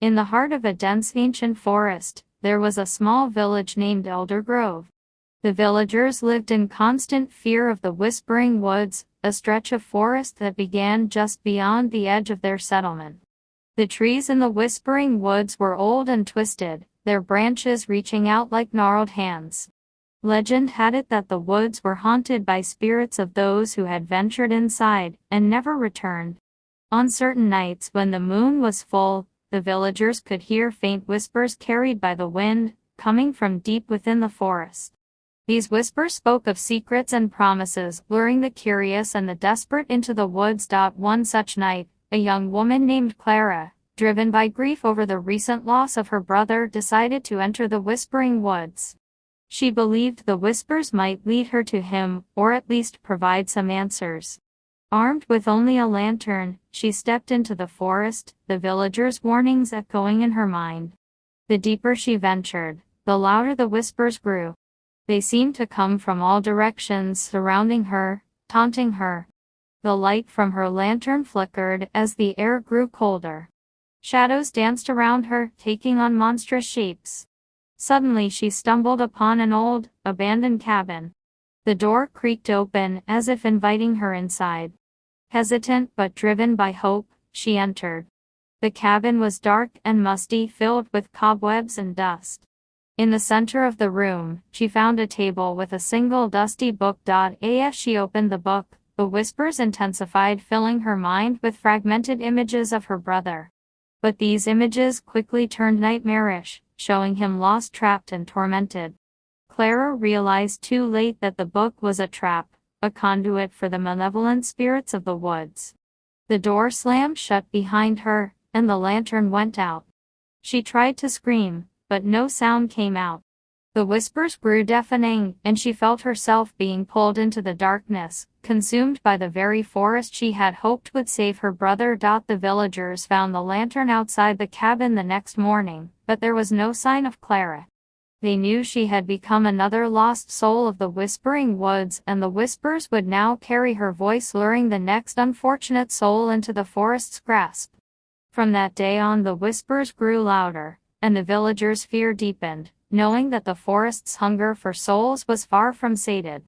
In the heart of a dense ancient forest, there was a small village named Eldergrove. The villagers lived in constant fear of the Whispering Woods, a stretch of forest that began just beyond the edge of their settlement. The trees in the Whispering Woods were old and twisted, their branches reaching out like gnarled hands. Legend had it that the woods were haunted by spirits of those who had ventured inside and never returned. On certain nights when the moon was full, the villagers could hear faint whispers carried by the wind, coming from deep within the forest. These whispers spoke of secrets and promises, luring the curious and the desperate into the woods. One such night, a young woman named Clara, driven by grief over the recent loss of her brother, decided to enter the Whispering Woods. She believed the whispers might lead her to him, or at least provide some answers. Armed with only a lantern, she stepped into the forest, the villagers' warnings echoing in her mind. The deeper she ventured, the louder the whispers grew. They seemed to come from all directions, surrounding her, taunting her. The light from her lantern flickered as the air grew colder. Shadows danced around her, taking on monstrous shapes. Suddenly she stumbled upon an old, abandoned cabin. The door creaked open, as if inviting her inside. Hesitant but driven by hope, she entered. The cabin was dark and musty, filled with cobwebs and dust. In the center of the room, she found a table with a single dusty book. As she opened the book, the whispers intensified, filling her mind with fragmented images of her brother. But these images quickly turned nightmarish, showing him lost, trapped, and tormented. Clara realized too late that the book was a trap, a conduit for the malevolent spirits of the woods. The door slammed shut behind her, and the lantern went out. She tried to scream, but no sound came out. The whispers grew deafening, and she felt herself being pulled into the darkness, consumed by the very forest she had hoped would save her brother. The villagers found the lantern outside the cabin the next morning, but there was no sign of Clara. They knew she had become another lost soul of the Whispering Woods, and the whispers would now carry her voice, luring the next unfortunate soul into the forest's grasp. From that day on, the whispers grew louder, and the villagers' fear deepened, knowing that the forest's hunger for souls was far from sated.